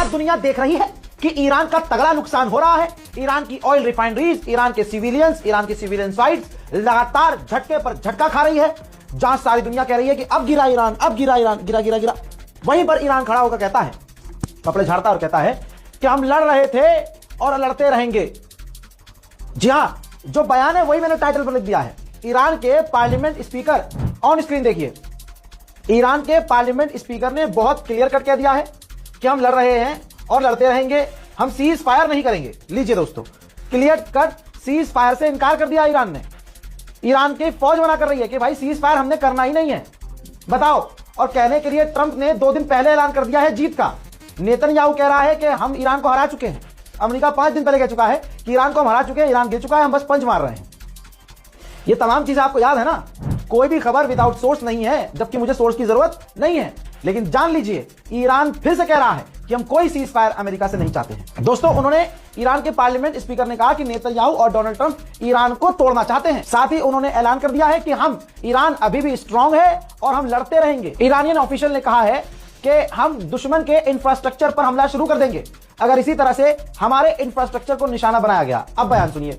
आज दुनिया देख रही है कि ईरान का तगड़ा नुकसान हो रहा है। ईरान की ऑयल रिफाइनरीज, ईरान के सिविलियन साइट्स लगातार झटके पर झटका खा रही है, जहां सारी दुनिया कह रही है कि अब गिरा ईरान, अब गिरा ईरान, गिरा। वहीं पर ईरान खड़ा होकर कहता है, कपड़े झाड़ता और कहता है कि हम लड़ रहे थे और लड़ते रहेंगे। जी हां, जो बयान है वही मैंने टाइटल पर लिख दिया है। ईरान के पार्लियामेंट स्पीकर, ऑन स्क्रीन देखिए, ईरान के पार्लियामेंट स्पीकर ने बहुत क्लियर कट कह दिया है कि हम लड़ रहे हैं और लड़ते रहेंगे, हम सीज फायर नहीं करेंगे। लीजिए दोस्तों, क्लियर कट सीज फायर से इनकार कर दिया ईरान ने। ईरान की फौज मना कर रही है कि भाई सीज फायर हमने करना ही नहीं है, बताओ। और कहने के लिए ट्रंप ने 2 दिन पहले ऐलान कर दिया है जीत का। नेतन्याहू कह रहा है कि हम ईरान को हरा चुके हैं। अमेरिका 5 दिन पहले कह चुका है कि ईरान को हम हरा चुके हैं, ईरान गिर चुका है, हम बस पंच मार रहे हैं। ये तमाम चीजें आपको याद है ना। कोई भी खबर विदाउट सोर्स नहीं है, जबकि मुझे सोर्स की जरूरत नहीं है। लेकिन जान लीजिए, ईरान फिर से कह रहा है कि हम कोई सीज फायर अमेरिका से नहीं चाहते हैं। दोस्तों, उन्होंने ईरान के पार्लियामेंट स्पीकर ने कहा कि नेतन्याहू और डोनाल्ड ट्रंप ईरान को तोड़ना चाहते हैं। साथ ही उन्होंने ऐलान कर दिया है कि हम ईरान अभी भी स्ट्रांग है और हम लड़ते रहेंगे। ईरानियन ऑफिशियल ने कहा है कि हम दुश्मन के इंफ्रास्ट्रक्चर पर हमला शुरू कर देंगे अगर इसी तरह से हमारे इंफ्रास्ट्रक्चर को निशाना बनाया गया। अब बयान सुनिए।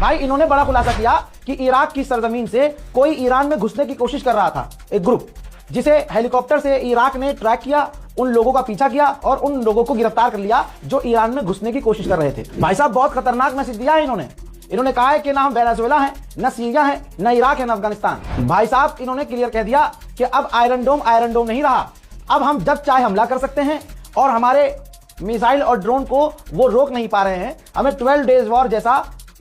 भाई, इन्होंने बड़ा खुलासा किया कि इराक की सरजमीन से कोई ईरान में घुसने की कोशिश कर रहा था। एक ग्रुप जिसे हेलीकॉप्टर से इराक ने ट्रैक किया, उन लोगों का पीछा किया और उन लोगों को गिरफ्तार कर लिया जो ईरान में घुसने की कोशिश कर रहे थे। भाई साहब, बहुत खतरनाक मैसेज दिया है इन्होंने कहा है कि ना हम वेनेजुएला हैं, न सीरिया है, न इराक है, न अफगानिस्तान। भाई साहब, इन्होंने क्लियर कह दिया कि अब आयरन डोम नहीं रहा। अब हम जब चाहे हमला कर सकते हैं और हमारे मिसाइल और ड्रोन को वो रोक नहीं पा रहे हैं। हमें 12 डेज वॉर जैसा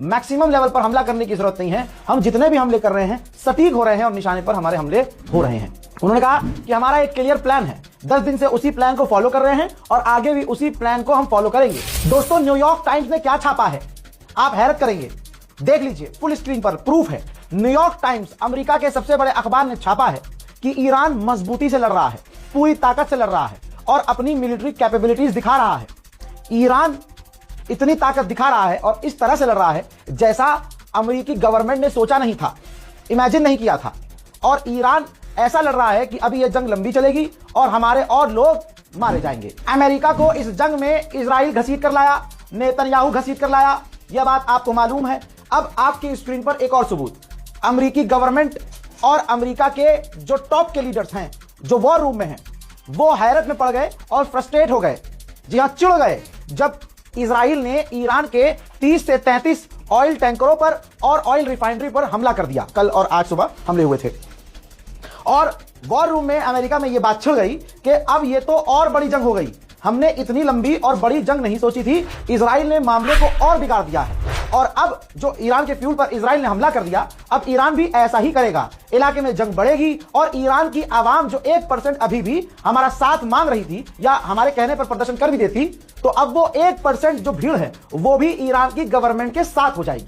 मैक्सिमम लेवल पर हमला करने की जरूरत नहीं है। हम जितने भी हमले कर रहे हैं सटीक हो रहे हैं और निशाने पर हमारे हमले हो रहे हैं। उन्होंने कहा कि हमारा एक क्लियर प्लान है, 10 दिन से उसी प्लान को फॉलो कर रहे हैं और आगे भी उसी प्लान को हम फॉलो करेंगे। दोस्तों, न्यूयॉर्क टाइम्स ने क्या छापा है आप हैरत करेंगे। देख लीजिए, फुल स्क्रीन पर प्रूफ है। न्यूयॉर्क टाइम्स, अमेरिका के सबसे बड़े अखबार, ने छापा है कि ईरान मजबूती से लड़ रहा है, पूरी ताकत से लड़ रहा है और अपनी मिलिट्री कैपेबिलिटीज दिखा रहा है। ईरान इतनी ताकत दिखा रहा है और इस तरह से लड़ रहा है जैसा अमेरिकी गवर्नमेंट ने सोचा नहीं था, इमेजिन नहीं किया था। और ईरान ऐसा लड़ रहा है कि अभी यह जंग लंबी चलेगी और हमारे और लोग मारे जाएंगे। अमेरिका को इस जंग में इजराइल घसीट कर लाया, नेतन्याहू घसीट कर लाया, यह बात आपको मालूम है। अब आपकी स्क्रीन पर एक और सबूत, अमेरिकी गवर्नमेंट और अमेरिका के जो टॉप के लीडर्स हैं, जो वॉर रूम में हैं, वो हैरत में पड़ गए और फ्रस्ट्रेट हो गए। जी हां, चिढ़ गए जब इजराइल ने ईरान के 30 से 33 ऑयल टैंकरों पर और ऑयल रिफाइनरी पर हमला कर दिया। कल और आज सुबह हमले हुए थे और वॉर रूम में अमेरिका में यह बात छिड़ गई कि अब यह तो और बड़ी जंग हो गई। हमने इतनी लंबी और बड़ी जंग नहीं सोची थी। इजराइल ने मामले को और बिगाड़ दिया है और अब जो ईरान के फ्यूल पर इजराइल ने हमला कर दिया, अब ईरान भी ऐसा ही करेगा। इलाके में जंग बढ़ेगी और ईरान की आवाम जो 1% अभी भी हमारा साथ मांग रही थी या हमारे कहने पर प्रदर्शन कर भी देती, तो अब वो 1% जो भीड़ है वो भी ईरान की गवर्नमेंट के साथ हो जाएगी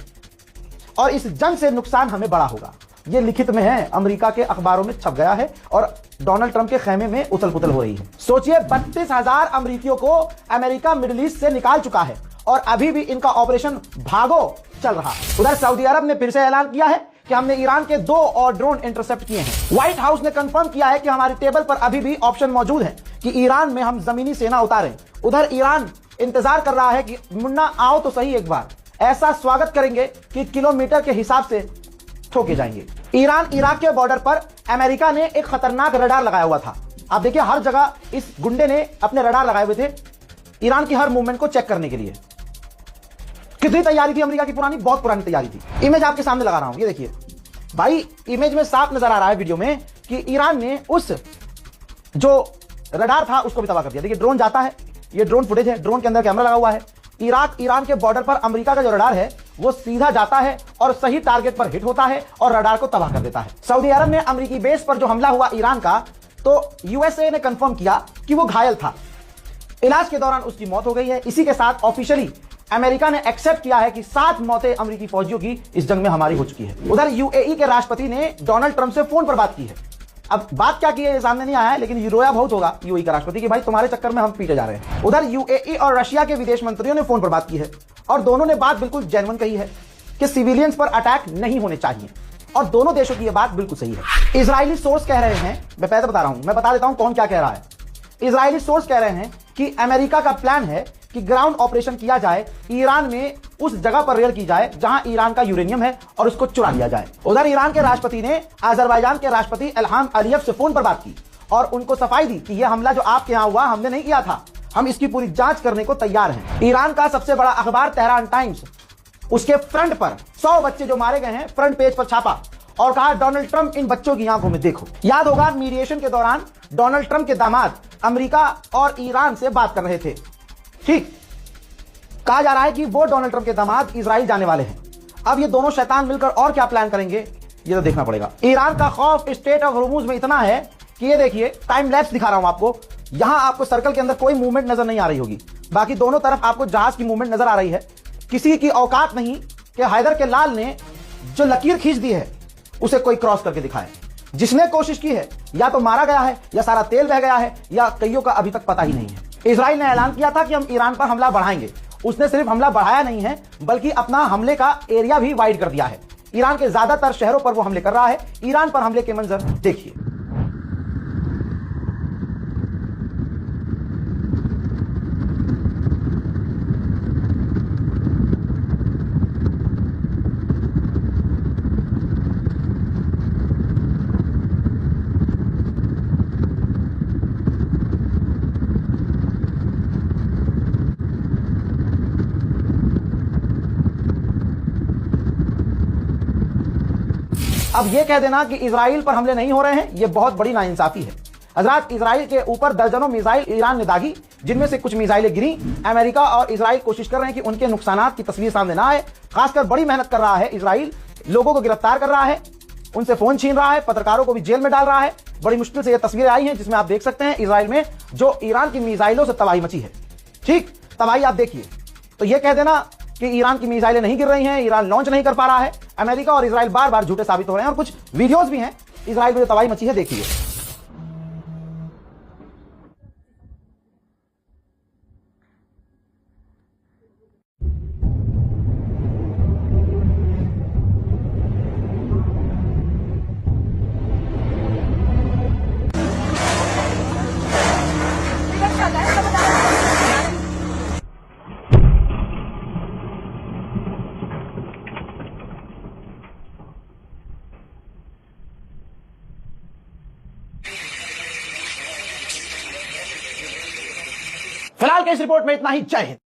और इस जंग से नुकसान हमें बड़ा होगा। ये लिखित में है, अमेरिका के अखबारों में छप गया है और डोनाल्ड ट्रंप के खेमे में उथल पुथल हो रही है। सोचिए, 32,000 अमेरिकियों को अमेरिका मिडिल ईस्ट से निकाल चुका है और अभी भी इनका ऑपरेशन भागो चल रहा है। उधर सऊदी अरब ने फिर से ऐलान किया है कि हमने ईरान के 2 और ड्रोन इंटरसेप्ट किए हैं। व्हाइट हाउस ने कंफर्म किया है कि हमारी टेबल पर अभी भी ऑप्शन मौजूद है कि ईरान में हम जमीनी सेना उतारें। उधर ईरान इंतजार कर रहा है कि मुन्ना आओ तो सही, एक बार ऐसा स्वागत करेंगे कि किलोमीटर के हिसाब से ठोके जाएंगे। ईरान इराक के बॉर्डर पर अमेरिका ने एक खतरनाक रडार लगाया हुआ था। आप देखिए, हर जगह इस गुंडे ने अपने रडार लगाए हुए थे ईरान की हर मूवमेंट को चेक करने के लिए। कितनी तैयारी थी अमेरिका की, पुरानी, बहुत पुरानी तैयारी थी। इमेज आपके सामने लगा रहा हूं, ये देखिए भाई, इमेज में साफ नजर आ रहा है वीडियो में कि ईरान ने उस जो रडार था उसको भी तबाह कर दिया। देखिए, ड्रोन जाता है, ये ड्रोन फुटेज है, ड्रोन के अंदर कैमरा लगा हुआ है। इराक ईरान के बॉर्डर पर अमेरिका का जो रडार है वो सीधा जाता है और सही टारगेट पर हिट होता है और रडार को तबाह कर देता है। सऊदी अरब में अमेरिकी बेस पर जो हमला हुआ ईरान का, तो यूएसए ने कंफर्म किया कि वो घायल था। इलाज के दौरान उसकी मौत हो गई है। इसी के साथ ऑफिशियली अमेरिका ने एक्सेप्ट किया है कि 7 मौतें अमेरिकी फौजियों की इस जंग में हमारी हो चुकी है। उधर यूएई के राष्ट्रपति ने डोनाल्ड ट्रंप से फोन पर बात की है अब बात क्या की है ये सामने नहीं आया है, लेकिन रोया बहुत होगा यूएई का राष्ट्रपति कि भाई तुम्हारे चक्कर में हम पीटे जा रहे हैं। उधर यूएई और रशिया के विदेश मंत्रियों ने फोन पर बात की है और दोनों ने बात बिल्कुल जेन्युइन कही है कि सिविलियंस पर अटैक नहीं होने चाहिए और दोनों देशों की यह बात बिल्कुल सही है। इजरायली सोर्स कह रहे हैं, मैं पहले बता रहा हूं, मैं बता देता हूं कौन क्या कह रहा है। इजरायली सोर्स कह रहे हैं कि अमेरिका का प्लान है कि ग्राउंड ऑपरेशन किया जाए, ईरान में उस जगह पर रेड की जाए जहां ईरान का यूरेनियम है और उसको चुरा लिया जाए। उधर ईरान के राष्ट्रपति ने अजरबैजान के राष्ट्रपति इल्हाम अलियव से फोन पर बात की और उनको सफाई दी कि यह हमला जो आपके यहां हुआ हमने नहीं किया था, हम इसकी पूरी जांच करने को तैयार हैं। ईरान का सबसे बड़ा अखबार तेहरान टाइम्स उसके फ्रंट पर 100 बच्चे जो मारे गए हैं फ्रंट पेज पर छापा और कहा डोनाल्ड ट्रंप इन बच्चों की आंखों में देखो। याद होगा मीडिएशन के दौरान डोनाल्ड ट्रंप के दामाद अमेरिका और ईरान से बात कर रहे थे। ठीक, कहा जा रहा है कि वो डोनाल्ड ट्रंप के दामाद इजराइल जाने वाले हैं। अब ये दोनों शैतान मिलकर और क्या प्लान करेंगे ये तो देखना पड़ेगा। ईरान का खौफ स्टेट ऑफ होर्मुज में इतना है कि ये देखिए, टाइम लैप्स दिखा रहा हूं आपको। यहां आपको सर्कल के अंदर कोई मूवमेंट नजर नहीं आ रही होगी, बाकी दोनों तरफ आपको जहाज की मूवमेंट नजर आ रही है। किसी की औकात नहीं कि हैदर के लाल ने जो लकीर खींच दी है उसे कोई क्रॉस करके दिखाए। जिसने कोशिश की है या तो मारा गया है या सारा तेल बह गया है या कईयों का अभी तक पता ही नहीं है। इजराइल ने ऐलान किया था कि हम ईरान पर हमला बढ़ाएंगे। उसने सिर्फ हमला बढ़ाया नहीं है बल्कि अपना हमले का एरिया भी वाइड कर दिया है। ईरान के ज्यादातर शहरों पर वो हमले कर रहा है। ईरान पर हमले के मंजर देखिए। अब ये कह देना कि इजराइल पर हमले नहीं हो रहे हैं, ये बहुत बड़ी नाइंसाफी है। हजरात, इजराइल के ऊपर दर्जनों मिसाइल ईरान ने दागी, जिनमें से कुछ मिसाइलें गिरी। अमेरिका और इजराइल कोशिश कर रहे हैं कि उनके नुकसानात की तस्वीर सामने ना आए। खासकर बड़ी मेहनत कर रहा है इजराइल, लोगों को गिरफ्तार कर रहा है, उनसे फोन छीन रहा है, पत्रकारों को भी जेल में डाल रहा है। बड़ी मुश्किल से ये तस्वीरें आई हैं जिसमें आप देख सकते हैं इजराइल में जो ईरान की मिसाइलों से तबाही मची है। ठीक, तबाही आप देखिए। तो ये कह देना कि ईरान की मिसाइलें नहीं गिर रही हैं, ईरान लॉन्च नहीं कर पा रहा है। अमेरिका और इजराइल बार बार झूठे साबित हो रहे हैं और कुछ वीडियोस भी हैं इजराइल में जो तबाही मची है, देखिए। फिलहाल के इस रिपोर्ट में इतना ही। जय हिंद।